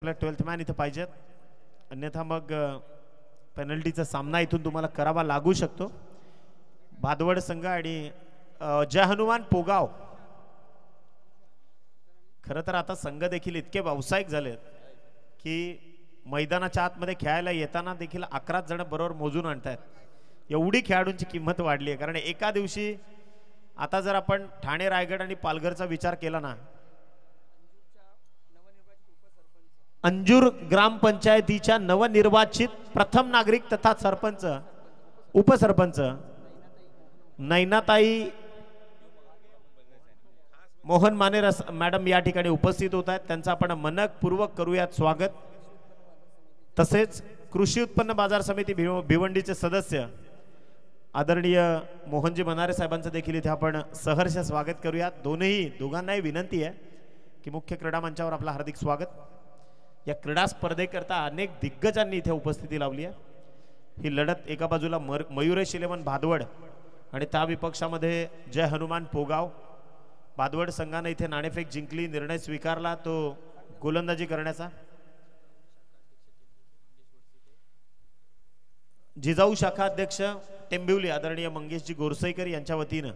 12th man इथे पाहिजेत, अन्यथा मग पेनल्टीचा सामना इथून तुम्हाला करावा लागू शकतो. भादवड संघ आणि जय हनुमान पोगाव. खरं तर आता संघ देखील इतके व्यावसायिक झालेत की मैदानाच्या आतमध्ये खेळायला येताना देखील 11 जण बरोबर मोजून आणतात. एवढी खेळाडूंची किंमत वाढली आहे. कारण एका दिवशी आता जर आपण ठाणे, रायगड आणि पालघरचा विचार केला ना, अंजूर ग्रामपंचायतीच्या नवनिर्वाचित प्रथम नागरिक तथा सरपंच उपसरपंच नैनाताई मोहन माने मॅडम या ठिकाणी उपस्थित होत आहेत. त्यांचं आपण मनपूर्वक करूयात स्वागत. तसेच कृषी उत्पन्न बाजार समिती भिवंडीचे सदस्य आदरणीय मोहनजी बनारे साहेबांचं देखील इथे आपण सहर्ष स्वागत करूयात. दोघांनाही विनंती आहे की मुख्य क्रीडा मंचावर आपलं हार्दिक स्वागत. या क्रीडा स्पर्धेकरता अनेक दिग्गजांनी इथे उपस्थिती लावली आहे. ही लढत एका बाजूला मयुरेश 11 भादवड आणि त्या विपक्षामध्ये जय हनुमान पोगाव. भादवड संघाने इथे नाणेफेक जिंकली, निर्णय स्वीकारला तो गोलंदाजी करण्याचा. जिजाऊ शाखा अध्यक्ष टेंबिवली आदरणीय मंगेशजी गोरसईकर यांच्या वतीनं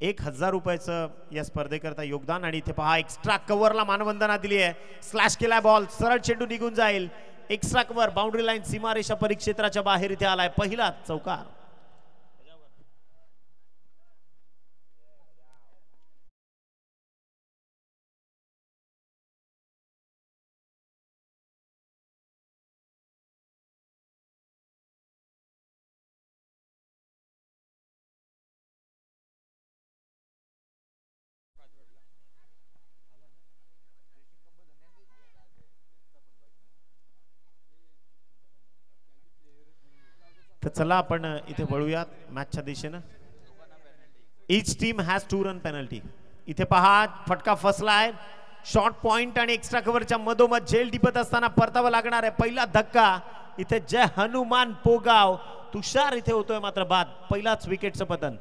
1000 रुपयाचं या स्पर्धेकरता योगदान. आणि इथे पहा एक्स्ट्रा कव्हरला मानवंदना दिली आहे. स्लॅश केलाय बॉल, सरळ चेंडू निघून जाईल. एक्स्ट्रा कव्हर, बाउंड्री लाईन, सीमारेषा परिक्षेत्राच्या बाहेर इथे आलाय. पहिला चौकार. तर चला आपण इथे वळूयात मॅचच्या दिशेनं. Each team has 2 run penalty. इथे पहा फटका फसलाय. शॉर्ट पॉइंट आणि एक्स्ट्रा कव्हरच्या मधोमध झेल टिपत असताना परतावा लागणार आहे. पहिला धक्का इथे जय हनुमान पोगाव. तुषार इथे होतोय मात्र बाद. पहिलाच विकेटचं पतन.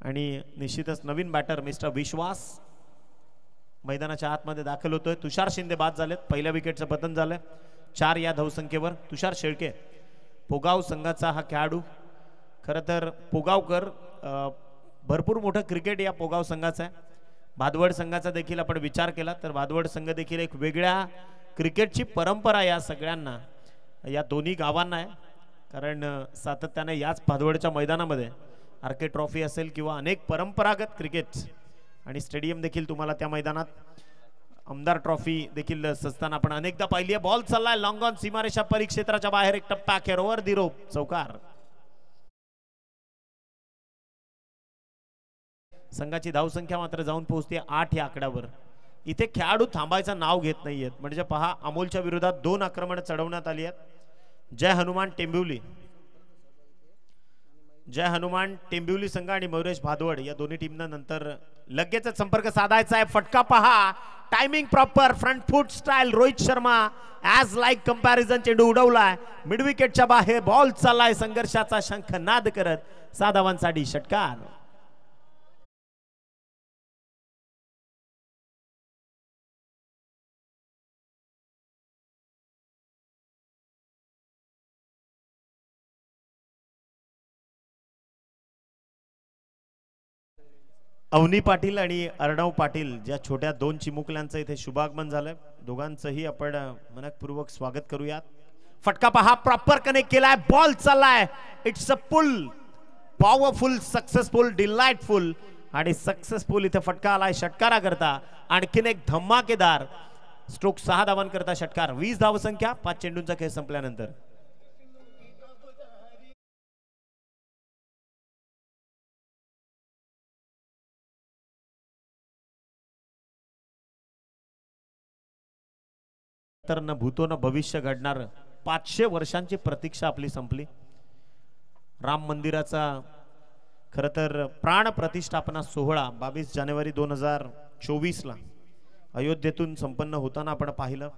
आणि निश्चितच नवीन बॅटर मिस्टर विश्वास मैदानाच्या आतमध्ये दाखल होतोय. तुषार शिंदे बाद झालेत. पहिल्या विकेटचं पतन झालंय 4 या धावसंख्येवर. तुषार शेळके पोगाव संघाचा हा खेळाडू. खरं तर पोगावकर भरपूर मोठं क्रिकेट या पोगाव संघाचं आहे. भादवड संघाचा देखील आपण विचार केला तर भादवड संघ देखील एक वेगळ्या क्रिकेटची परंपरा या सगळ्यांना, या दोन्ही गावांना आहे. कारण सातत्याने याच भादवडच्या मैदानामध्ये आरके ट्रॉफी असेल किंवा अनेक परंपरागत क्रिकेट आणि स्टेडियम देखील तुम्हाला त्या मैदानात आमदार ट्रॉफी देखील सजताना आपण अनेकदा पाहिली आहे. बॉल चाललाय लॉंग ऑन, सीमारेषा परिक्षेत्राच्या बाहेर एक टप्पा खेळ ओव्हर दी रोप. चौकार. संघाची धावसंख्या मात्र जाऊन पोहोचते 8 या आकड्यावर. इथे खेळाडू थांबायचं नाव घेत नाहीयेत. म्हणजे पहा अमोलच्या विरोधात 2 आक्रमण चढवण्यात आली आहेत. जय हनुमान टेंबिवली संघ आणि मयुरेश भादवड या दोन्ही टीमना नंतर लगेचच संपर्क साधायचा आहे. फटका पहा, timing proper, front foot style. Rohit Sharma as like comparison चेंडू उडवलाय मिड विकेटच्या बाहेर. बॉल चाललाय संघर्षाचा शंख नाद करत. 6 धावांसाठी षटकार. अवनी पाटील आणि अर्णव पाटील ज्या छोट्या 2 चिमुकल्यांचं इथे शुभागमन झालंय. दोघांचंही आपण मनपूर्वक स्वागत करूयात. फटका पहा, प्रॉपर कनेक्ट केलाय. बॉल चाललाय. It's a pull, powerful, successful, delightful आणि सक्सेसफुल इथे फटका आलाय षटकारा करता. आणखीन एक धमाकेदार स्ट्रोक. 6 धावांकरता षटकार. 20 धावसंख्या 5 चेंडूंचा खेळ संपल्यानंतर. तर न भूतो न भविष्य घडणार 500 वर्षांची प्रतीक्षा आपली संपली. राम मंदिराचा खरं तर प्राण प्रतिष्ठापना सोहळा 22 जानेवारी 2024 ला अयोध्येतून संपन्न होताना आपण पाहिलं.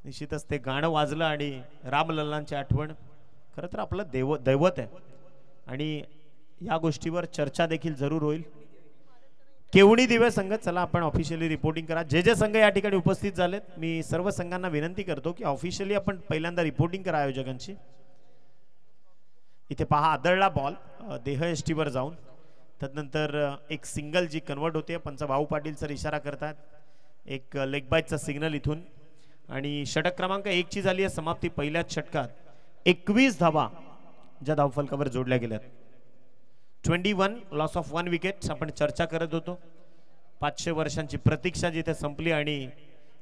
निश्चितच ते गाणं वाजलं आणि रामलल्लांची आठवण खरं तर आपलं दैवत आहे आणि या गोष्टीवर चर्चा देखील जरूर होईल. केवणी दिवे संघ, चला आपण ऑफिशियली रिपोर्टिंग करा. जे जे संघ या ठिकाणी उपस्थित झालेत मी सर्व संघांना विनंती करतो की ऑफिशियली आपण पहिल्यांदा रिपोर्टिंग करा आयोजकांची. इथे पहा आदळला बॉल देह एष्टीवर जाऊन तदनंतर एक सिंगल जी कन्वर्ट होते. पंच भाऊ पाटील सर इशारा करतात एक लेग बायचा सिग्नल इथून आणि षटक क्रमांक 1 ची झाली आहे समाप्ती. पहिल्याच षटकात 21 धावा ज्या धावफलकावर जोडल्या गेल्यात. 21 लॉस ऑफ 1 विकेट. आपण चर्चा करत होतो 500 वर्षांची प्रतीक्षा जिथे संपली आणि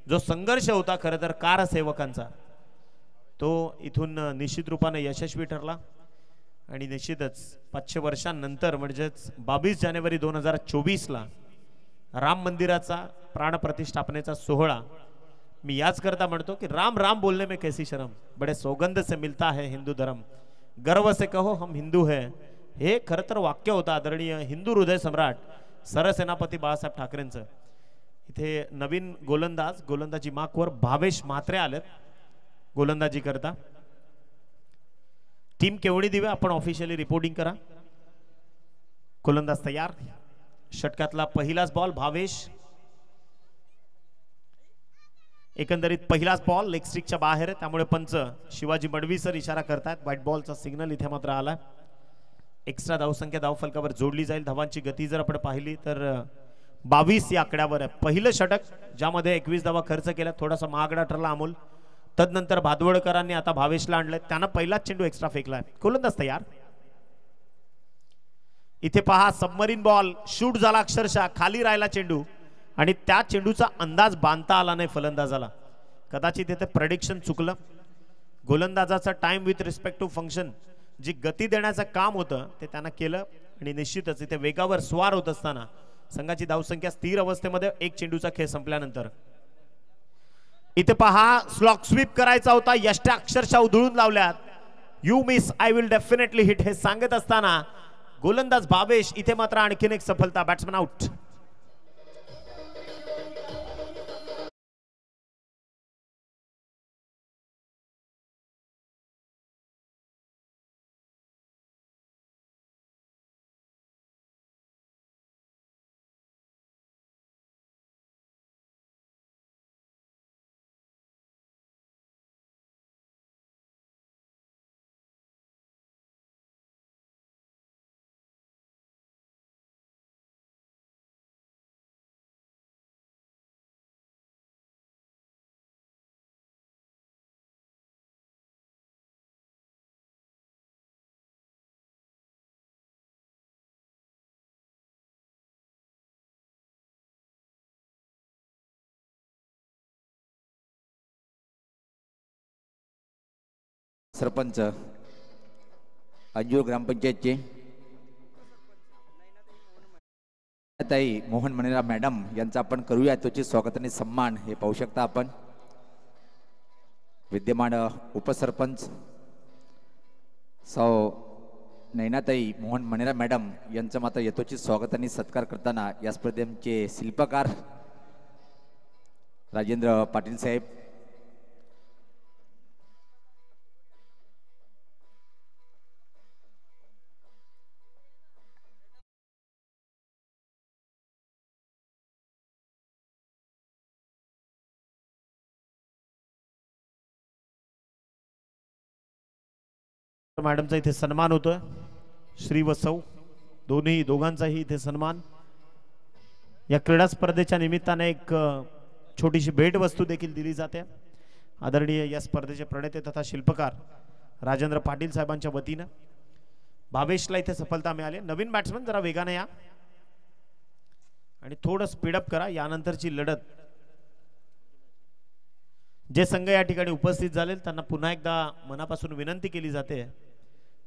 जो संघर्ष होता खरं तर कार सेवकांचा तो इथून निश्चित रूपाने यशस्वी ठरला आणि निश्चितच 500 वर्षांनंतर म्हणजेच 22 जानेवारी 2024 ला राम मंदिराचा प्राण प्रतिष्ठापनेचा सोहळा. मी याच करता म्हणतो की राम राम बोलने में कैसी शर्म, बड़े सौगंध से मिलता है हिंदू धर्म, गर्व से कहो हम हिंदू है. हे खरं तर वाक्य होतं आदरणीय हिंदू हृदय सम्राट सरसेनापती बाळासाहेब ठाकरेंचं. इथे नवीन गोलंदाजी मार्कवर भावेश म्हात्रे आलेत गोलंदाजी करता. टीम केवणी दिवे आपण ऑफिशियली रिपोर्टिंग करा. गोलंदाज तयार. षटकातला पहिलाच बॉल भावेश. एकंदरीत पहिलाच बॉल लेग स्ट्रिकच्या बाहेर, त्यामुळे पंच शिवाजी मडवी सर इशारा करतात व्हाईट बॉलचा सिग्नल इथे मात्र आला. एक्स्ट्रा धावसंख्या धावफलकावर जोडली जाईल. धावांची गती जर आपण पाहिली तर 22 या आकड्यावर आहे. पहिलं षटक ज्यामध्ये 21 धावा खर्च केल्या, थोडासा महागडा ठरला अमोल. तदनंतर भादवडकरांनी आता भावेशला आणलंय, त्यानं पहिलाच चेंडू एक्स्ट्रा फेकलाय. गोलंदाज तयार. इथे पहा सबमरीन बॉल शूट झाला, अक्षरशः खाली राहिला चेंडू आणि त्या चेंडूचा अंदाज बांधता आला नाही फलंदाजाला. कदाचित इथे प्रेडिक्शन चुकलं. गोलंदाजाचा time with respect to function जी गती देण्याचं काम होतं ते त्यानं केलं आणि निश्चितच इथे वेगावर स्वार होत असताना संघाची धावसंख्या स्थिर अवस्थेमध्ये एक चेंडूचा खेळ संपल्यानंतर इथे पहा स्लॉक स्वीप करायचा होता. यष्ट्या अक्षरशः उधळून लावल्यात. You miss I will definitely hit हे सांगत असताना गोलंदाज भावेश इथे मात्र आणखीन एक सफलता. Batsman out. सरपंच अंजूर ग्रामपंचायतचे ताई मोहन मणेरा मॅडम यांचा आपण करूया त्याचे स्वागत आणि सन्मान. हे पाहू शकता आपण. विद्यमान उपसरपंच सौ नैनाताई मोहन मणेरा मॅडम यांचं मात्र यथोचित स्वागत आणि सत्कार करताना या स्पर्धेचे शिल्पकार राजेंद्र पाटील साहेब, मॅडमचा इथे सन्मान होतोय. श्री व सौ दोघांचाही इथे सन्मान. या क्रीडा स्पर्धेच्या निमित्ताने एक छोटीशी भेटवस्तू देखील दिली जाते. आदरणीय या स्पर्धेचे प्रणेते तथा शिल्पकार राजेंद्र पाटील साहेबांच्या वतीनं भावेशला इथे सफलता मिळाली. नवीन बॅट्समन जरा वेगाने या आणि थोडं स्पीडअप करा. यानंतरची लढत जे संघ या ठिकाणी उपस्थित झाले त्यांना पुन्हा एकदा मनापासून विनंती केली जाते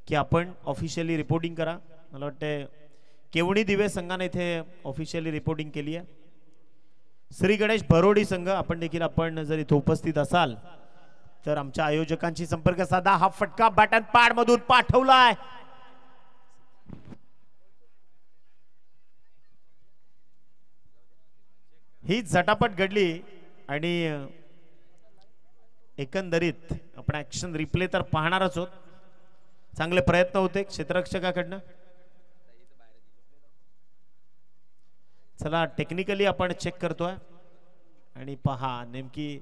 की आपण ऑफिशियली रिपोर्टिंग करा. मला वाटते केवणी दिवे संघाने इथे ऑफिशियली रिपोर्टिंग केली आहे. श्री गणेश भरोडी संघ आपण देखील जर इथे उपस्थित असाल तर आमच्या आयोजकांशी संपर्क साधा. हा फटका बॅट अँड पॅड मधून पाठवलाय. ही झटापट घडली आणि एकंदरीत आपण ऍक्शन रिप्ले तर पाहणारच आहोत. चांगले प्रयत्न होते क्षेत्ररक्षकाकडनं. चला टेक्निकली आपण चेक करतोय आणि पहा नेमकी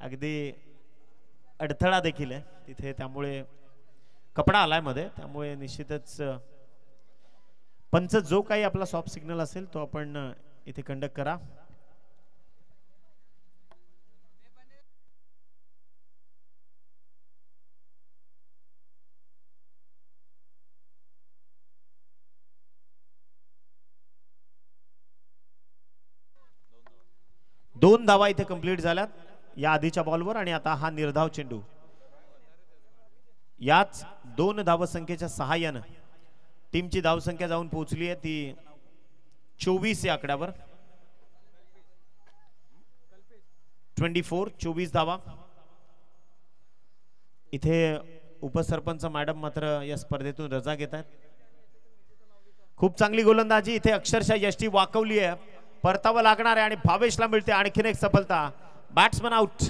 अगदी अडथळा देखील आहे तिथे, त्यामुळे कपडा आलाय मध्ये, त्यामुळे निश्चितच पंच जो काही आपला सॉफ्ट सिग्नल असेल तो आपण इथे कंडक्ट करा. दोन धावा इथे कंप्लीट झाल्यात या आधीच्या बॉलवर आणि आता हा निर्धाव चेंडू. याच 2 धावसंख्येच्या सहाय्यानं टीमची धावसंख्या जाऊन पोहोचली आहे ती 24 या आकड्यावर. 24 धावा. इथे उपसरपंच मॅडम मात्र या स्पर्धेतून रजा घेत आहेत. खूप चांगली गोलंदाजी इथे अक्षरशः यष्टी वाकवली आहे. परतावा लागणार आहे आणि भावेशला मिळते आणखीन एक सफलता. Batsman out.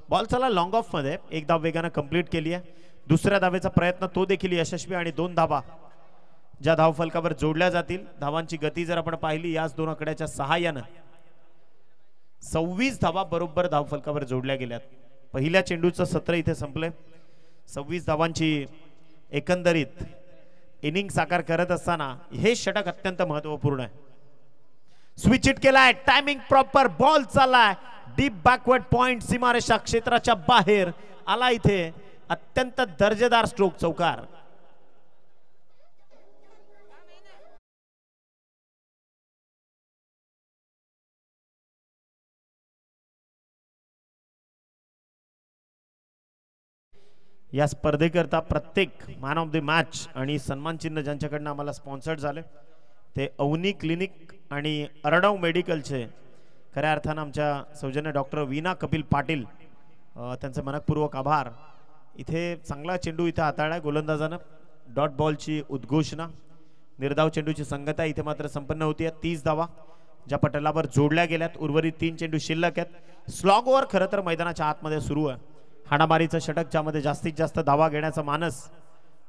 बॉल चला लॉंग ऑफ मध्ये एक धाव वेगाने कंप्लीट केली आहे. दुसऱ्या धावेचा प्रयत्न तो देखील यशस्वी आणि 2 धावा ज्या धाव फलकावर जोडल्या जातील. धावांची गती जर आपण पाहिली याच 2 आकड्याच्या सहाय्यानं 26 धावा बरोबर धाव फलकावर जोडल्या गेल्यात. पहिल्या चेंडूचं सत्र इथे संपले. 26 धावांची एकंदरीत इनिंग साकार करत असताना हे षटक अत्यंत महत्वपूर्ण आहे. स्विच इट केलाय. Timing proper. बॉल चाललाय डीप बॅकवर्ड पॉइंट. सीमारेषा क्षेत्राच्या बाहेर आला. इथे अत्यंत दर्जेदार स्ट्रोक चौकार. या स्पर्धेकरता प्रत्येक मॅन ऑफ द मॅच आणि सन्मान चिन्ह ज्यांच्याकडनं आम्हाला स्पॉन्सर्ड झाले ते अवनी क्लिनिक आणि अरडव मेडिकलचे खऱ्या अर्थानं आमच्या सौजन्य डॉक्टर वीना कपिल पाटील त्यांचे मनपूर्वक आभार. इथे चांगला चेंडू इथे हाताळला गोलंदाजानं. डॉट बॉलची उद्घोषणा. निर्धाव चेंडूची संगता इथे मात्र संपन्न होती. 30 धावा ज्या पटलावर जोडल्या गेल्यात. उर्वरित 3 चेंडू शिल्लक आहेत. स्लॉग ओव्हर खरं तर मैदानाच्या आतमध्ये सुरू आहे. हाणामारीचं षटक ज्यामध्ये जास्तीत जास्त धावा घेण्याचा मानस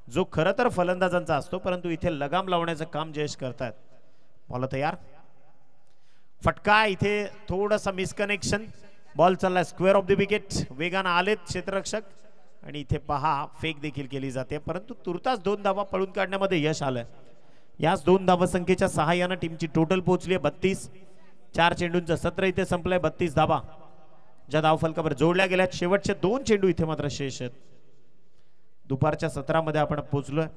जो खरं तर फलंदाजांचा असतो, परंतु इथे लगाम लावण्याचं काम जयेश करतायत. बॉल तयार. फटका इथे थोडासा मिसकनेक्शन. बॉल चाललाय स्क्वेअर ऑफ द विकेट. वेगानं आलेत क्षेत्ररक्षक आणि इथे पहा फेक देखील केली जाते, परंतु तुर्तास 2 धावा पळून काढण्यामध्ये यश आलंय. याच 2 धावसंख्येच्या सहाय्यानं टीमची टोटल पोहोचली आहे 32. 4 चेंडूंचं सत्र इथे संपलंय. 32 धावा ज्या धावफलकावर जोडल्या गेल्यात. शेवटचे 2 चेंडू इथे मात्र शेष आहेत. दुपारच्या सत्रामध्ये आपण पोहोचलोय.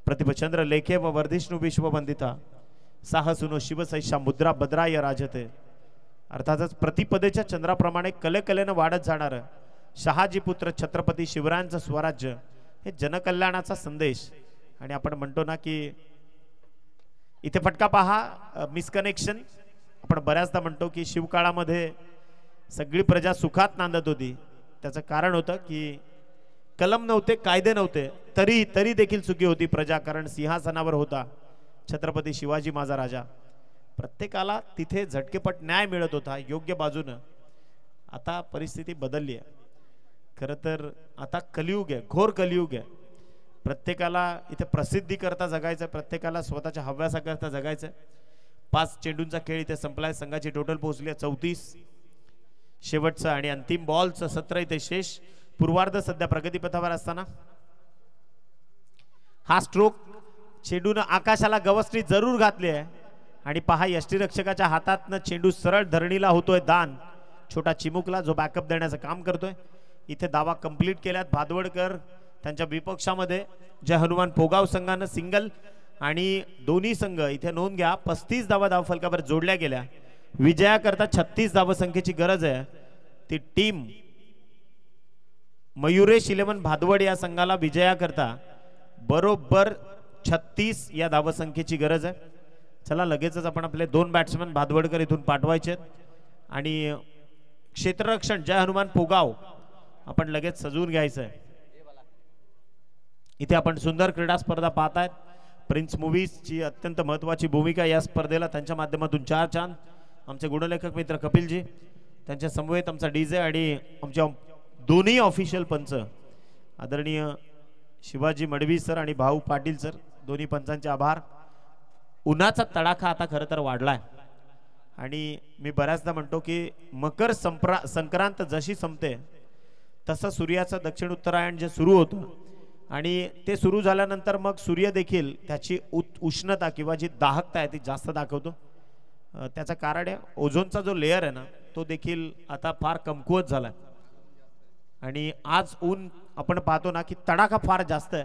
प्रतिभचंद्र लेखे व वर्धिष्णू विश्ववंदिता साहसुनो शिवसैषा मुद्रा भद्राय राजते. अर्थातच प्रतिपदेच्या चंद्राप्रमाणे कलेकलेनं वाढत जाणार शहाजी पुत्र छत्रपती शिवरायांचं स्वराज्य हे जनकल्याणाचा संदेश. आणि आपण म्हणतो ना की इथे फटका पहा, मिसकनेक्शन. आपण बऱ्याचदा म्हणतो की शिवकाळामध्ये सगळी प्रजा सुखात नांदत होती. त्याचं कारण होतं की कलम नव्हते, कायदे नव्हते, तरी देखील सुखी होती प्रजा, कारण सिंहासनावर होता छत्रपती शिवाजी माझा राजा. प्रत्येकाला तिथे झटकेपट न्याय मिळत होता योग्य बाजूनं. आता परिस्थिती बदलली आहे. खरं तर आता कलियुग आहे, घोर कलियुग आहे. प्रत्येकाला इथे प्रसिद्धी करता जगायचं, प्रत्येकाला स्वतःच्या हव्यासाकरता जगायचं. 5 चेंडूंचा खेळ इथे संपलाय. संघाची टोटल पोहोचली आहे 34. शेवटचं आणि अंतिम बॉलचं सत्र इथे शेष. पूर्वार्ध सध्या प्रगतीपथावर असताना हा स्ट्रोक चेंडूनं आकाशाला गवसणी जरूर घातली आहे. आणि पहा यष्टीरक्षकाच्या हातातनं चेंडू सरळ धरणीला होतोय दान. छोटा चिमुकला जो बॅकअप देण्याचं काम करतोय. इथे दावा कंप्लीट केल्यात भादवडकर. त्यांच्या विपक्षामध्ये जय हनुमान पोगाव संघानं सिंगल आणि दोन्ही संघ इथे नोंद घ्या 35 धावा धावफलकावर जोडल्या गेल्या. विजयाकरता 36 धावसंख्येची गरज आहे. ती टीम मयुरेश 11 भादवड या संघाला विजयाकरता बरोबर 36 या धावसंख्येची गरज आहे. चला लगेचच आपण आपले 2 बॅट्समन भादवडकर इथून पाठवायचे आणि क्षेत्ररक्षण जय हनुमान पोगाव आपण लगेच सजवून घ्यायचं आहे. इथे आपण सुंदर क्रीडा स्पर्धा पाहतायत. प्रिन्स मूव्हीजची अत्यंत महत्त्वाची भूमिका या स्पर्धेला त्यांच्या माध्यमातून 4 चांद. आमचे गुणलेखक मित्र कपिलजी, त्यांच्या समवेत आमचा डीजे आणि आमच्या दोन्ही ऑफिशियल पंच आदरणीय शिवाजी मडवी सर आणि भाऊ पाटील सर, दोन्ही पंचांचे आभार. उन्हाचा तडाखा आता खरं तर वाढलाय आणि मी बऱ्याचदा म्हणतो की मकर संक्रांत जशी संपते तसं सूर्याचं दक्षिण उत्तरायण जे सुरू होतं आणि ते सुरू झाल्यानंतर मग सूर्य देखील त्याची उष्णता किंवा जी दाहकता आहे ती जास्त दाखवतो. त्याचं कारण आहे ओझोनचा जो लेअर आहे ना तो देखील आता फार कमकुवत झालाय. आणि आज ऊन आपण पाहतो ना की तडाखा फार जास्त आहे.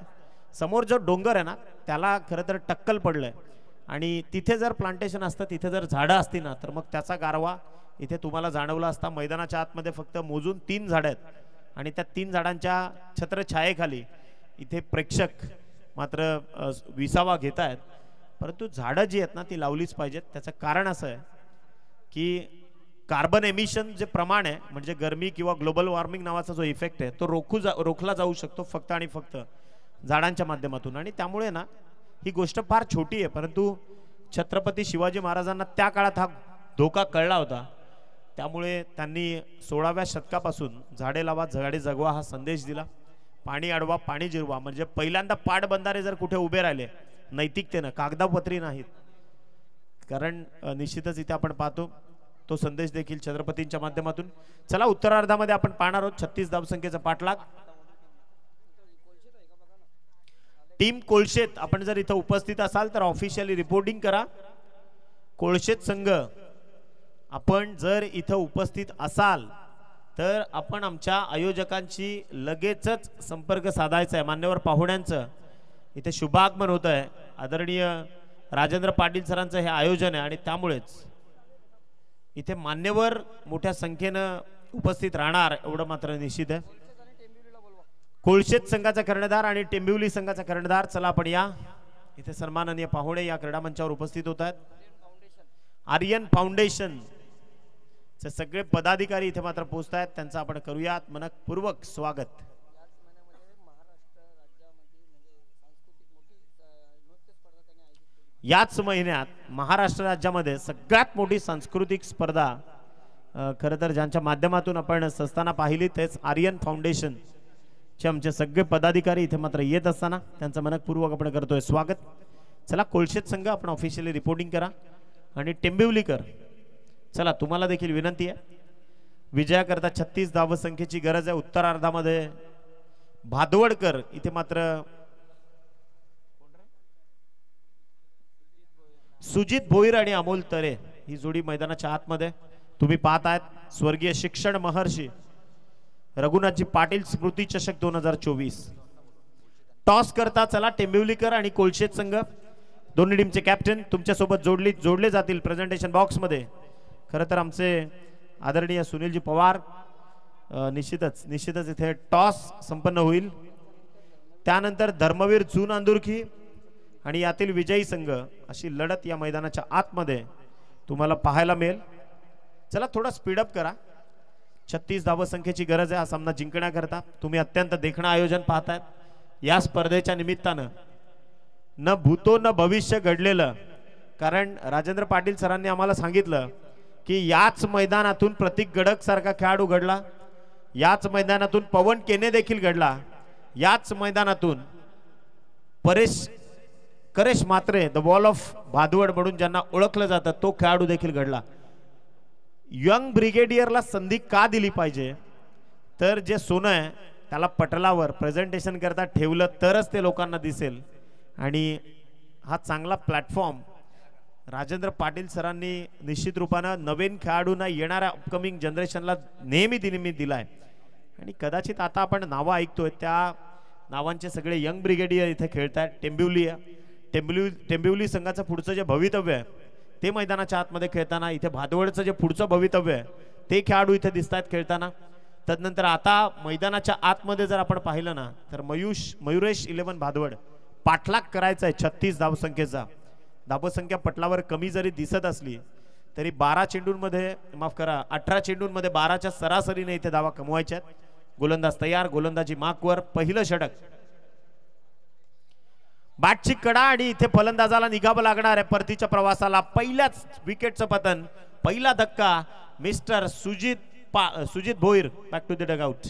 समोर जो डोंगर आहे ना त्याला खरं तर टक्कल पडलंय आणि तिथे जर प्लांटेशन असतं, तिथे जर झाडं असती ना तर मग त्याचा गारवा इथे तुम्हाला जाणवला असता. मैदानाच्या आतमध्ये फक्त मोजून 3 झाडं आहेत आणि त्या 3 झाडांच्या छत्रछायेखाली इथे प्रेक्षक मात्र विसावा घेत आहेत. परंतु झाडं जी आहेत ना ती लावलीच पाहिजेत. त्याचं कारण असं आहे की कार्बन एमिशन जे प्रमाण आहे म्हणजे गरमी किंवा ग्लोबल वॉर्मिंग नावाचा जो इफेक्ट आहे तो रोखला जाऊ शकतो फक्त आणि फक्त झाडांच्या माध्यमातून. आणि त्यामुळे ना ही गोष्ट फार छोटी आहे, परंतु छत्रपती शिवाजी महाराजांना त्या काळात हा धोका कळला होता. त्यामुळे त्यांनी 16व्या शतकापासून झाडे लावा झाडे जगवा हा संदेश दिला. पाणी अडवा पाणी जिरवा, म्हणजे पहिल्यांदा पाटबंधारे जर कुठे उभे राहिले नैतिकतेनं, कागदापत्री नाहीत. कारण निश्चितच इथे आपण पाहतो तो संदेश देखील छत्रपतींच्या माध्यमातून. चला उत्तरार्धामध्ये आपण पाहणार आहोत 36 धावसंख्येचा पाठलाग. टीम कोळशेत आपण जर इथं उपस्थित असाल तर ऑफिशियली रिपोर्टिंग करा. कोळशेत संघ आपण जर इथं उपस्थित असाल तर आपण आमच्या आयोजकांची लगेचच संपर्क साधायचा आहे. मान्यवर पाहुण्यांचं इथे शुभागमन होत आहे. आदरणीय राजेंद्र पाटील सरांचं हे आयोजन आहे आणि त्यामुळेच इथे मान्यवर मोठ्या संख्येनं उपस्थित राहणार एवढं मात्र निश्चित आहे. कोळशेत संघाचा कर्णधार आणि टेंबिवली संघाचा कर्णधार, चला आपण या इथे सन्माननीय पाहुणे या क्रीडा मंचावर उपस्थित होत आहेत. आर्यन फाउंडेशन चे सगळे पदाधिकारी इथे मात्र पोहोचत आहेत. त्यांचं आपण करूयात मनपूर्वक स्वागत. याच महिन्यात महाराष्ट्र राज्यामध्ये सगळ्यात मोठी सांस्कृतिक स्पर्धा खरं तर ज्यांच्या माध्यमातून आपण संस्थाना पाहिली तेच आर्यन फाउंडेशन चे आमचे सगळे पदाधिकारी इथे मात्र येत असताना त्यांचं मनपूर्वक आपण करतोय स्वागत. चला कोळशेत संघ आपण ऑफिशियली रिपोर्टिंग करा आणि टेंबिवलीकर चला तुम्हाला देखील विनंती आहे. विजयाकरता 36 धावसंख्येची गरज आहे. उत्तरार्धामध्ये भादवडकर इथे मात्र सुजित भोईर आणि अमोल तरे ही जोडी मैदानाच्या आतमध्ये तुम्ही पाहत आहेत. स्वर्गीय शिक्षण महर्षी रघुनाथजी पाटील स्मृती चषक 2024 टॉस करता चला टेंबिवलीकर आणि कोळशेत संघ दोन्ही टीमचे कॅप्टन तुमच्या सोबत जोडले जातील प्रेझेंटेशन बॉक्स मध्ये. खरं तर आमचे आदरणीय सुनीलजी पवार निश्चितच इथे टॉस संपन्न होईल. त्यानंतर धर्मवीर जून अंदुरकी आणि यातील विजयी संघ अशी लढत या मैदानाच्या आतमध्ये तुम्हाला पाहायला मिळेल. चला थोडा स्पीडअप करा. 36 धावसंख्येची गरज आहे हा सामना जिंकण्याकरता. तुम्ही अत्यंत देखणं आयोजन पाहतायत. या स्पर्धेच्या निमित्तानं न भूतो न भविष्य घडलेलं, कारण राजेंद्र पाटील सरांनी आम्हाला सांगितलं की याच मैदानातून प्रतीक गडक सारखा खेळाडू घडला, याच मैदानातून पवन केने देखील घडला, याच मैदानातून करेश मात्रे द वॉल ऑफ भादवड म्हणून ज्यांना ओळखलं जातं तो खेळाडू देखील घडला. यंग ब्रिगेडियरला संधी का दिली पाहिजे, तर जे सोनं आहे त्याला पटलावर प्रेझेंटेशन करता ठेवलं तरच ते लोकांना दिसेल. आणि हा चांगला प्लॅटफॉर्म राजेंद्र पाटील सरांनी निश्चित रूपानं नवीन खेळाडूंना येणाऱ्या अपकमिंग जनरेशनला नेहमी दिलाय. आणि कदाचित आता आपण नावं ऐकतोय त्या नावांचे सगळे यंग ब्रिगेडियर इथे खेळत आहेत. टेंबिवली संघाचं पुढचं जे भवितव्य आहे ते मैदानाच्या आतमध्ये खेळताना, इथे भादवडचं जे पुढचं भवितव्य आहे ते खेळाडू इथे दिसत आहेत खेळताना. तदनंतर आता मैदानाच्या आतमध्ये जर आपण पाहिलं ना तर मयुरेश 11 भादवड पाठलाग करायचा आहे 36 धावसंख्येचा. धावसंख्या पटलावर कमी जरी दिसत असली तरी 12 चेंडूंमध्ये 18 चेंडूंमध्ये 12च्या सरासरीने इथे धावा कमवायच्या आहेत. गोलंदाज तयार, गोलंदाजी मार्कवर, पहिलं षटक. बॅटची कडा आणि इथे फलंदाजाला निघावं लागणार आहे परतीच्या प्रवासाला. पहिल्याच विकेटचं पतन, पहिला धक्का. Mister Sujit Bhoir back to the dugout.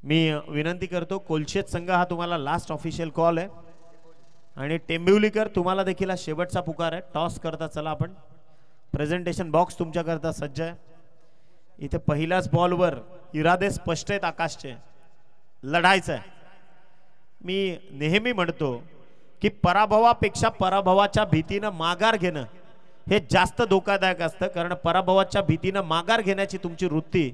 मी विनंती करतो, कोलशेत संघ हा तुम्हाला लास्ट ऑफिशियल कॉल आहे आणि टेंबिवलीकर तुम्हाला देखील हा शेवटचा पुकार आहे. टॉस करता चला आपण. प्रेझेंटेशन बॉक्स तुमच्याकरता सज्ज आहे. इथे पहिल्याच बॉलवर इरादे स्पष्ट आहेत आकाशचे, लढायचं आहे. मी नेहमी म्हणतो की पराभवापेक्षा पराभवाच्या भीतीनं माघार घेणं हे जास्त धोकादायक असतं, कारण पराभवाच्या भीतीनं माघार घेण्याची तुमची वृत्ती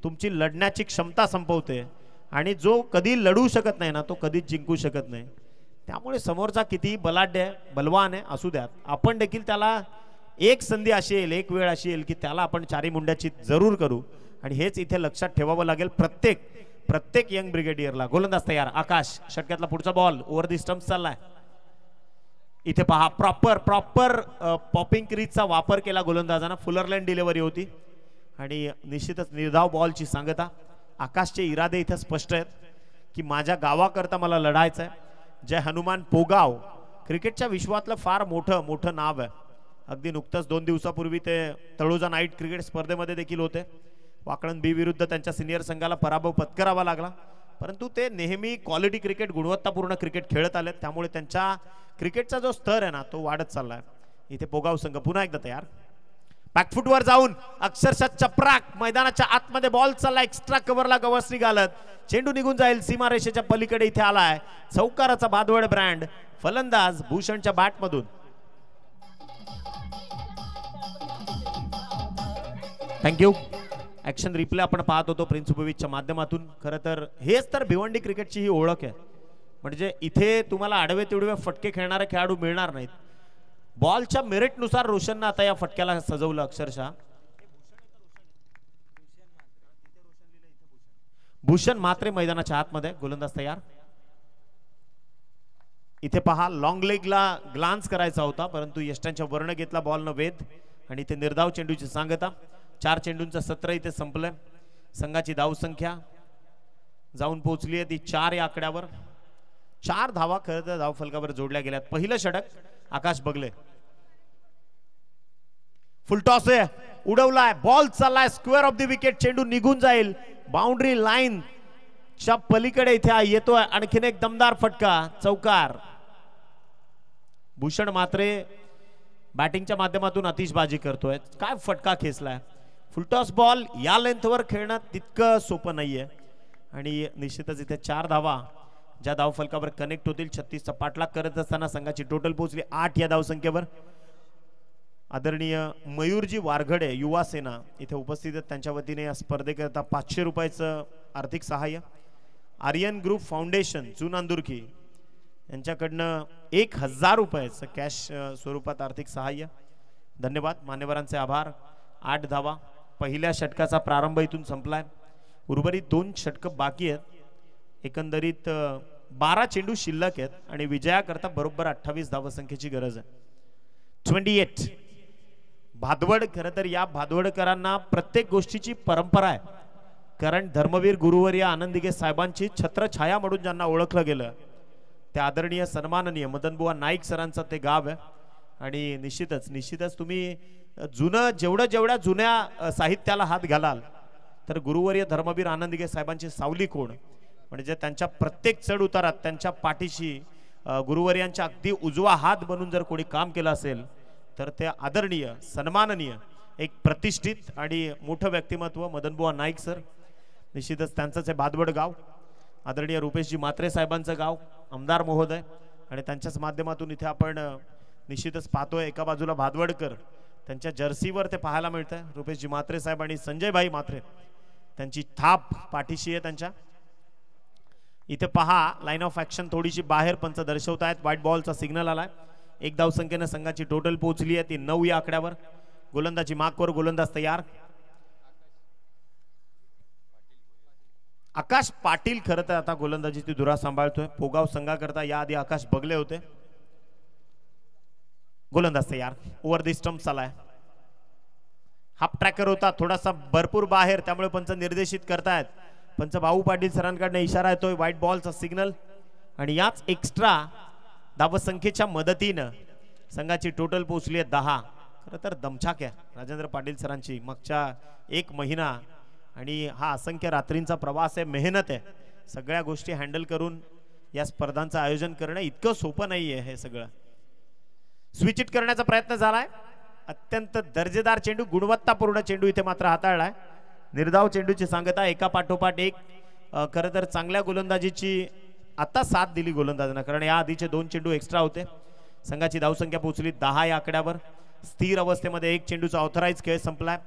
तुमची लढण्याची क्षमता संपवते आणि जो कधी लढू शकत नाही ना तो कधीच जिंकू शकत नाही. त्यामुळे समोरचा कितीही बलाढ्य बलवान आहे असू द्यात, आपण देखील त्याला एक संधी अशी येईल, एक वेळ अशी येईल की त्याला आपण चारी मुंड्याची जरूर करू. आणि हेच इथे लक्षात ठेवावं लागेल प्रत्येक यंग ब्रिगेडियरला. गोलंदाज तयार, आकाश. षटकातला पुढचा बॉल ओव्हर दी स्टंप्स चाललाय. इथे पहा, प्रॉपर पॉपिंग क्रीजचा वापर केला गोलंदाजांना. फुलरलँड डिलिव्हरी होती आणि निश्चितच निर्धाव बॉलची सांगता. आकाशचे इरादे इथे स्पष्ट आहेत की माझ्या गावाकरता मला लढायचं आहे. जय हनुमान पोगाव क्रिकेटच्या विश्वातलं फार मोठं नाव आहे. अगदी नुकतंच 2 दिवसापूर्वी ते तळोजा नाईट क्रिकेट स्पर्धेमध्ये देखील होते. वाकळण बी विरुद्ध त्यांच्या सिनियर संघाला पराभव पत्करावा लागला, परंतु ते नेहमी क्वालिटी क्रिकेट, गुणवत्तापूर्ण क्रिकेट खेळत आले. त्यामुळे त्यांच्या क्रिकेटचा जो स्तर आहे ना तो वाढत चाललाय. इथे पोगाव संघ पुन्हा एकदा तयार. बॅकफुटवर जाऊन अक्षरशः चपराक मैदानाच्या आतमध्ये बॉल चालला. एक्स्ट्रा कव्हरला गवसणी घालत चेंडू निघून जाईल सीमारेषेच्या पलीकडे. इथे आलाय चौकाराचा भादवड ब्रँड. फलंदाज भूषणच्या बॅट मधून. थँक्यू. ऍक्शन रिप्ले आपण पाहत होतो प्रिन्स उबेविचच्या माध्यमातून. खरं तर हेच तर भिवंडी क्रिकेटची ही ओळख आहे. म्हणजे इथे तुम्हाला आडवे तिडवे फटके खेळणारे खेळाडू मिळणार नाहीत. बॉलच्या मेरिटनुसार रोशननं आता या फटक्याला सजवलं अक्षरशः. भूषण मात्रे मैदानाच्या आतमध्ये. गोलंदाज तयार. इथे पहा, लॉंग लेगला ग्लान्स करायचा होता परंतु यष्टांच्या वर्ण घेतला बॉलनं वेध आणि इथे निर्धाव चेंडूची सांगता. 4 चेंडूंचं सत्र इथे संपलंय. संघाची धावसंख्या जाऊन पोहोचली आहे ती 4 या आकड्यावर. 4 धावा खरं तर धावफलकावर जोडल्या गेल्यात. पहिलं षटक आकाश बगले. फुलटॉस आहे, उडवलाय, बॉल चाललाय स्क्वेअर ऑफ द विकेट. चेंडू निघून जाईल बाउंड्री लाईन च्या पलीकडे. इथे येतोय आणखीन एक दमदार फटका, चौकार. भूषण मात्रे बॅटिंगच्या माध्यमातून आतिषबाजी करतोय. काय फटका खेचलाय. फुलटॉस बॉल या लेंथवर खेळणं तितकं सोपं नाहीये आणि निश्चितच इथे 4 धावा ज्या धावफलकावर कनेक्ट होतील. 36चा पाठलाग करत असताना संघाची टोटल पोहोचली 8 या धावसंख्येवर. आदरणीय मयूरजी वारघडे युवा सेना इथे उपस्थित आहेत. त्यांच्या वतीने या स्पर्धेकरता 500 रुपयाचं आर्थिक सहाय्य. आर्यन ग्रुप फाउंडेशन चुनांदुर्की यांच्याकडनं 1000 रुपयाचं कॅश स्वरूपात आर्थिक सहाय्य. धन्यवाद, मान्यवरांचे आभार. 8 धावा पहिल्या षटकाचा प्रारंभ इथून संपलाय. उर्वरित 2 षटकं बाकी आहेत. एकंदरीत 12 चेंडू शिल्लक आहेत आणि विजयाकरता बरोबर 28 धावसंख्येची गरज आहे. 28 भादवड. खरं तर या भादवडकरांना प्रत्येक गोष्टीची परंपरा आहे, कारण धर्मवीर गुरुवर्य आनंदिगे साहेबांची छत्रछाया म्हणून ज्यांना ओळखलं गेलं त्या आदरणीय सन्माननीय मदनबुवा नाईक सरांचं ते गाव आहे. आणि निश्चितच तुम्ही जेवढ्या जुन्या साहित्याला हात घालाल तर गुरुवर्य धर्मवीर आनंदिगे साहेबांची सावली कोण, म्हणजे त्यांच्या प्रत्येक चढ उतारात त्यांच्या पाठीशी गुरुवर्यांच्या अगदी उजवा हात बनून जर कोणी काम केलं असेल तर ते आदरणीय सन्माननीय एक प्रतिष्ठित आणि मोठं व्यक्तिमत्व मदनबुवा नाईक सर. निश्चितच त्यांचंच आहे भादवड गाव. आदरणीय रुपेशजी म्हात्रे साहेबांचं गाव, आमदार महोदय, आणि त्यांच्याच माध्यमातून इथे आपण निश्चितच पाहतोय एका बाजूला भादवडकर त्यांच्या जर्सीवर ते पाहायला मिळतंय. रुपेशजी म्हात्रे साहेब आणि संजयभाई म्हात्रे त्यांची थाप पाठीशी आहे त्यांच्या. इथे पहा लाईन ऑफ ऍक्शन थोडीशी बाहेर पंच दर्शवतायत. व्हाईट बॉलचा सिग्नल आलाय. 1 धावसंख्येने संघाची टोटल पोहोचली आहे ती 9 या आकड्यावर. गोलंदाजी मार्कवर गोलंदाज तयार. आकाश पाटील खरं तर आता गोलंदाजीची धुरा सांभाळतोय. पोगाव संघाकरता याआधी आकाश बगले होते. गोलंदाज तयार. ओव्हर द स्टंप्स आलाय. हाफ ट्रॅकर होता थोडासा भरपूर बाहेर, त्यामुळे पंच निर्देशित करतायत. पंच भाऊ पाटील सरांकडनं इशारा येतोय. व्हाईट बॉलचा सिग्नल आणि याच एक्स्ट्रा धावसंख्येच्या मदतीनं संघाची टोटल पोहोचली आहे 10. खरं तर दमछाक आहे राजेंद्र पाटील सरांची. मागच्या 1 महिना आणि हा असंख्य रात्रींचा प्रवास आहे, मेहनत आहे. सगळ्या गोष्टी हँडल करून या स्पर्धांचं आयोजन करणं इतकं सोपं नाही आहे. हे सगळं स्विच इट करण्याचा प्रयत्न झालाय. अत्यंत दर्जेदार चेंडू, गुणवत्तापूर्ण चेंडू इथे मात्र हाताळलाय. निर्धाव चेंडूची सांगता एका पाठोपाठ एक. खरं तर चांगल्या गोलंदाजीची आता साथ दिली गोलंदाजांना, कारण या आधीचे 2 चेंडू एक्स्ट्रा होते. संघाची धावसंख्या पोहोचली 10 या आकड्यावर. स्थिर अवस्थेमध्ये 1 चेंडूचा ऑथराइज खेळ संपलाय.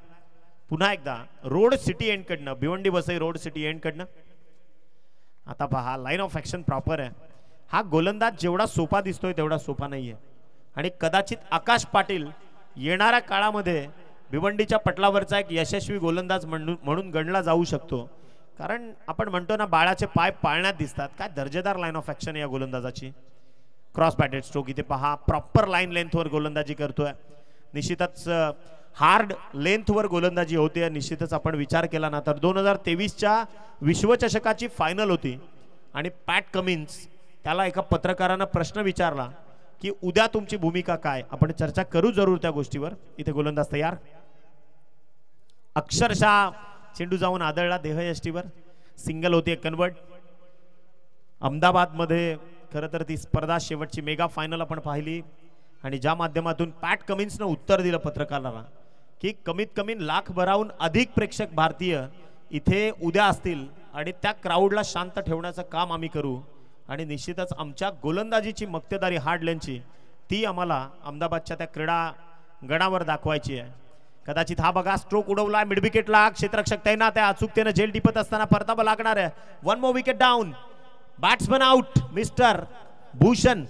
पुन्हा एकदा रोड सिटी एंड कडनं, Bhiwandi Vasai road city end कडनं. आता पहा लाईन ऑफ ऍक्शन प्रॉपर आहे. हा गोलंदाज जेवढा सोपा दिसतोय तेवढा सोपा नाहीये आणि कदाचित आकाश पाटील येणाऱ्या काळामध्ये भिवंडीच्या पटलावरचा एक यशस्वी गोलंदाज म्हणून गणला जाऊ शकतो. कारण आपण म्हणतो ना बाळाचे पाय पाळण्यात दिसतात. काय दर्जेदार लाईन ऑफ ऍक्शन या गोलंदाजाची. क्रॉस बॅटेड स्ट्रोक इथे पहा. प्रॉपर लाईन लेंथवर गोलंदाजी करतोय. निश्चितच हार्ड लेंथवर गोलंदाजी होते. निश्चितच आपण विचार केला ना तर 2023च्या विश्वचषकाची फायनल होती आणि पॅट कमिन्स त्याला एका पत्रकारानं प्रश्न विचारला की उद्या तुमची भूमिका काय. आपण चर्चा करू जरूर त्या गोष्टीवर. इथे गोलंदाज तयार. अक्षरशः चेंडू जाऊन आदळला देहयष्टीवर. सिंगल होते कन्वर्ट. अहमदाबादमध्ये खरं तर ती स्पर्धा शेवटची मेगा फायनल आपण पाहिली आणि ज्या माध्यमातून पॅट कमिन्सनं उत्तर दिलं पत्रकाराला की कमीत कमी 1,00,000 अधिक प्रेक्षक भारतीय इथे उद्या असतील आणि त्या क्राऊडला शांत ठेवण्याचं काम आम्ही करू आणि निश्चितच आमच्या गोलंदाजीची मक्तेदारी हार्ड लेनची ती आम्हाला अहमदाबादच्या त्या क्रीडा गणावर दाखवायची आहे. कदाचित हा बघा स्ट्रोक उडवला मिड विकेटला. क्षेत्ररक्षक तैनात आहे. अचूकतेने झेल टिपत असताना परतावा लागणार आहे. 1 more wicket down. Batsman out mister Bhushan.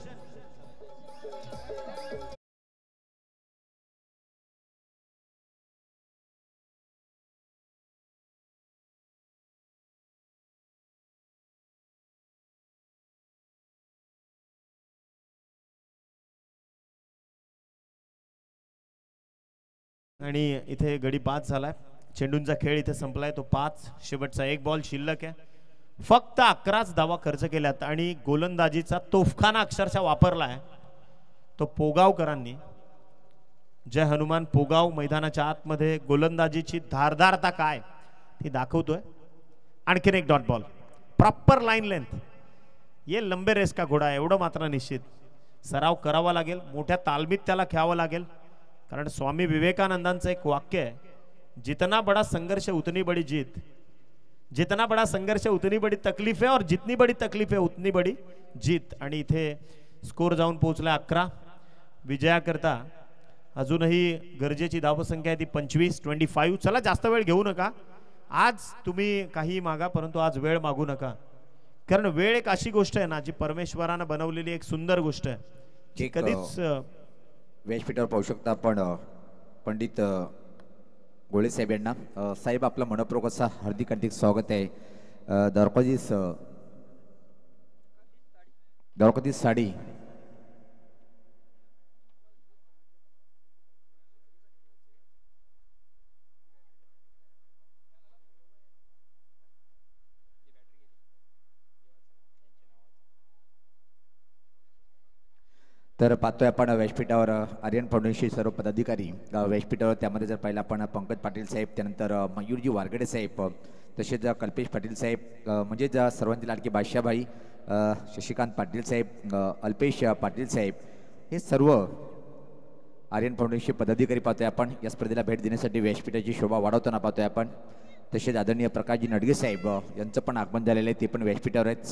आणि इथे गडी 5 झालाय. चेंडूंचा खेळ इथे संपलाय. तो 5. शेवटचा 1 बॉल शिल्लक आहे. फक्त 11च धावा खर्च केल्यात आणि गोलंदाजीचा तोफखाना अक्षरशः वापरलाय तो पोगावकरांनी. जय हनुमान पोगाव मैदानाच्या आतमध्ये गोलंदाजीची धारदारता काय ती दाखवतोय. आणखीन एक dot ball. Proper line length. ये लंबे रेस का घोडा एवढं मात्र निश्चित सराव करावा लागेल. मोठ्या तालमीत त्याला खेळावं लागेल. कारण स्वामी विवेकानंदांचं एक वाक्य आहे, जितना बड़ा संघर्ष उतनी बड़ी जीत. जितना बड़ा संघर्ष उतनी बड़ी तकलीफ है और जितनी बड़ी तकलीफ है उतनी बड़ी जीत. आणि इथे स्कोर जाऊन पोहोचला 11. विजयाकरता अजूनही गरजेची धावसंख्या आहे ती 25. चला जास्त वेळ घेऊ नका. आज तुम्ही काही मागा परंतु आज वेळ मागू नका. कारण वेळ एक अशी गोष्ट आहे ना जी परमेश्वरानं बनवलेली एक सुंदर गोष्ट आहे जी एक, कधीच व्यासपीठावर पाहू शकता आपण पंडित गोळे साहेब यांना. साहेब आपलं मनपूर्वक असं हार्दिक हार्दिक स्वागत आहे. द्वारकाधीश साडी तर पाहतोय आपण व्यासपीठावर आर्यन फाउंडेशन सर्व पदाधिकारी व्यासपीठावर. त्यामध्ये जर पाहिलं आपण पंकज पाटील साहेब, त्यानंतर मयूरजी वारगडे साहेब, तसेच कल्पेश पाटील साहेब, म्हणजे सर्वांची लाडकी बादशाहभाई, शशिकांत पाटील साहेब, अल्पेश पाटील साहेब, हे सर्व आर्यन फाउंडेशन पदाधिकारी पाहतोय आपण. या स्पर्धेला भेट देण्यासाठी व्यासपीठाची शोभा वाढवताना पाहतोय आपण. तसेच आदरणीय प्रकाशजी नडगे साहेब यांचं पण आगमन झालेलं आहे, ते पण व्यासपीठावर आहेत.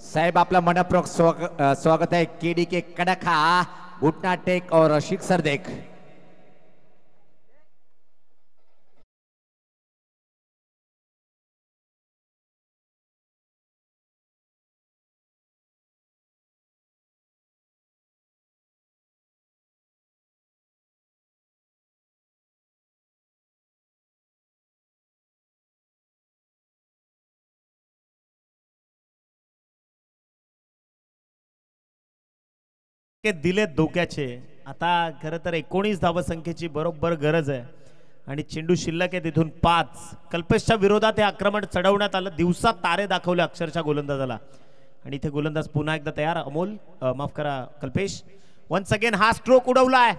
साहेब आपला मनपूर्वक स्वागत है. केडी के कड़खा घुटना टेक और शिक्सर देख. के दिले धोक्याचे. आता खरं तर 19 धावसंख्येची बरोबर गरज आहे आणि चेंडू शिल्लक आहे तिथून 5. कल्पेशच्या विरोधात हे आक्रमण चढवण्यात आलं. दिवसात तारे दाखवले अक्षरशः गोलंदाजाला आणि इथे गोलंदाज पुन्हा एकदा तयार. अमोल माफ करा कल्पेश. वन्स अगेन हा स्ट्रोक उडवलाय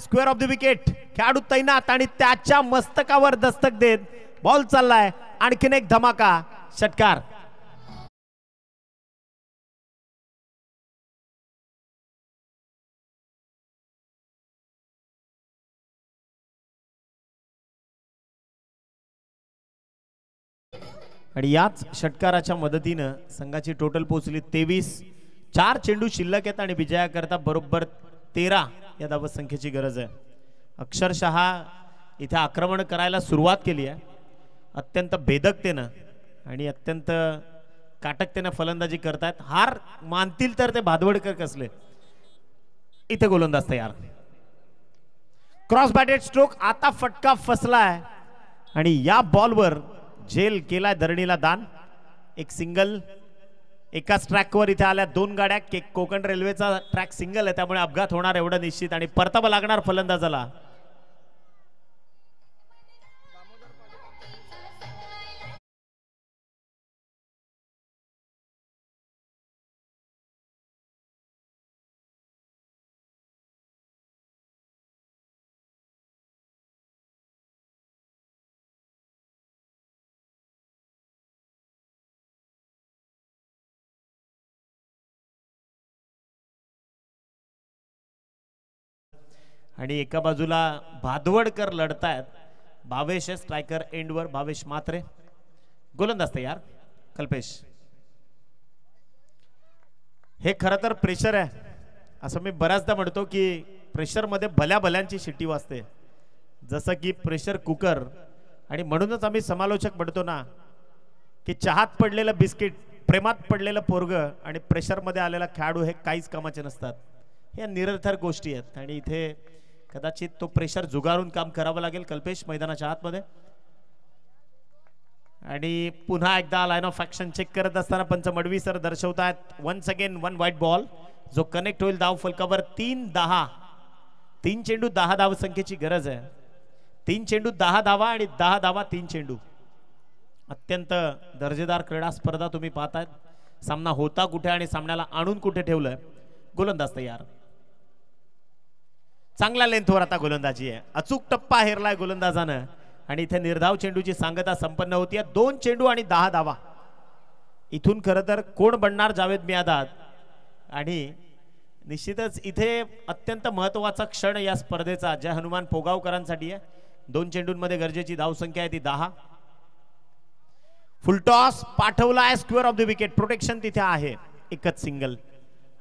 स्क्वेअर ऑफ द विकेट. खेळाडू तैनात आणि त्याच्या मस्तकावर दस्तक देत बॉल चाललाय. आणखीन एक धमाका षटकार. आणि याच षटकाराच्या मदतीनं संघाची टोटल पोहोचली 23. 4 चेंडू शिल्लक आहेत आणि विजयाकरता बरोबर 13 या धावसंख्येची गरज आहे. अक्षरशः इथे आक्रमण करायला सुरुवात केली आहे अत्यंत भेदकतेनं आणि अत्यंत काटकतेनं फलंदाजी करतायत. हार मानतील तर ते भादवडकर कसले. इथे गोलंदाज तयार. Cross batted stroke. आता फटका फसलाय आणि या बॉलवर झेल केलाय धरणीला दान. एक सिंगल एकाच ट्रॅकवर इथे आल्या 2 गाड्या. कोकण रेल्वेचा ट्रॅक सिंगल आहे त्यामुळे अपघात होणार एवढं निश्चित आणि परतावा लागणार फलंदाजाला. आणि एका बाजूला भादवडकर लढतायत. भावेश स्ट्रायकर एंडवर. भावेश मात्रे. गोलंदाज तयार कल्पेश. हे खरं तर प्रेशर आहे असं मी बऱ्याचदा म्हणतो की प्रेशर मध्ये भल्या भल्यांची शिट्टी वाजते जसं की प्रेशर कुकर. आणि म्हणूनच आम्ही समालोचक म्हणतो ना की चहात पडलेलं बिस्किट, प्रेमात पडलेलं पोरग आणि प्रेशर मध्ये आलेला खेळाडू हे काहीच कामाचे नसतात. हे निरर्थक गोष्टी आहेत आणि इथे कदाचित तो प्रेशर जुगारून काम करावं लागेल कल्पेश मैदानाच्या आतमध्ये. आणि पुन्हा एकदा लाईन ऑफ ऍक्शन चेक करत असताना पंच मडवी सर दर्शवतात वन्स अगेन 1 व्हाईट बॉल जो कनेक्ट होईल धाव फलकावर. 3-10. 3 चेंडू 10 धाव संख्येची गरज आहे. 3 चेंडू 10 धावा आणि 10 धावा 3 चेंडू. अत्यंत दर्जेदार क्रीडा स्पर्धा तुम्ही पाहतायत. सामना होता कुठे आणि सामन्याला आणून कुठे ठेवलंय. गोलंदाज तयार. चांगल्या लेंथवर आता गोलंदाजी आहे. अचूक टप्पा हेरलाय गोलंदाजानं आणि इथे निर्धाव चेंडूची सांगता संपन्न होती. 2 चेंडू आणि 10 धावा. इथून खरं तर कोण बनणार जावेद मियादाद. आणि निश्चितच इथे अत्यंत महत्वाचा क्षण या स्पर्धेचा जय हनुमान पोगावकरांसाठी आहे. 2 चेंडूंमध्ये गरजेची धावसंख्या आहे ती 10. फुलटॉस पाठवलाय square off the wicket. Protection तिथे आहे. एकच सिंगल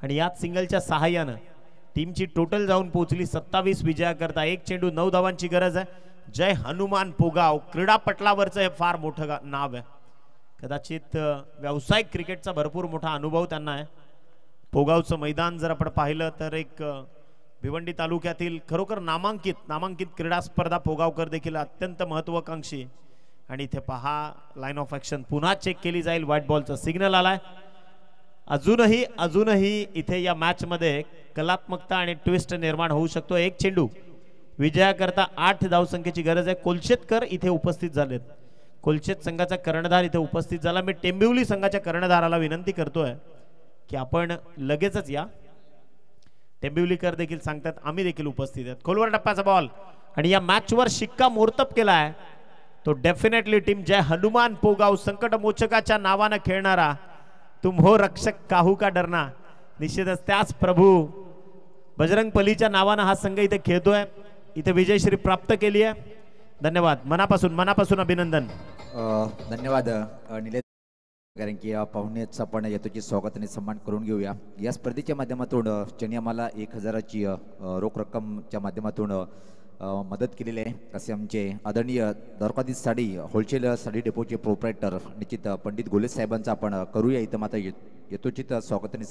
आणि याच सिंगलच्या सहाय्यानं टीमची टोटल जाऊन पोहोचली 27 विजयाकरता. 1 चेंडू 9 धावांची गरज आहे. जय हनुमान पोगाव क्रीडापटलावरचं हे फार मोठं नाव आहे. कदाचित व्यावसायिक क्रिकेटचा भरपूर मोठा अनुभव त्यांना आहे. पोगावचं मैदान जर आपण पाहिलं तर एक भिवंडी तालुक्यातील खरोखर नामांकित क्रीडा स्पर्धा पोगावकर देखील अत्यंत महत्वाकांक्षी. आणि इथे पहा लाईन ऑफ ऍक्शन पुन्हा चेक केली जाईल. व्हाईट बॉलचा सिग्नल आलाय. अजूनही इथे या मॅच मध्ये कलात्मकता आणि ट्विस्ट निर्माण होऊ शकतो. एक चेंडू विजयाकरता 8 धावसंख्येची गरज आहे. कोलशेतकर इथे उपस्थित झालेत. कोलशेत संघाचा कर्णधार इथे उपस्थित झाला. मी टेंबिवली संघाच्या कर्णधाराला विनंती करतोय की आपण लगेचच या. टेंबिवलीकर देखील सांगतात आम्ही देखील उपस्थित आहेत. खोलवर टप्प्याचा बॉल आणि या मॅचवर शिक्कामोर्तब केलाय तो डेफिनेटली टीम जय हनुमान पोगाव संकटमोचकाच्या नावानं खेळणारा तुम हो रक्षक काहू का डरना. निश्चितच त्याच प्रभू बजरंग बलीच्या नावानं हा संघ इथे खेळतोय. इथे विजयश्री प्राप्त केली आहे. धन्यवाद. मनापासून अभिनंदन. धन्यवाद निलेश, कारण की पाहुण्याचं आपण यथोचित स्वागत आणि सन्मान करून घेऊया. या स्पर्धेच्या माध्यमातून ज्यांनी आम्हाला 1000ची रोख रक्कमच्या माध्यमातून मदत केलेली आहे असे आमचे आदरणीय द्वारकाधीश साडी होलसेल साडी डेपोचे प्रोप्रायटर निश्चित पंडित गोले साहेबांचा आपण करूया इथं मात्र यथोचित स्वागत आणि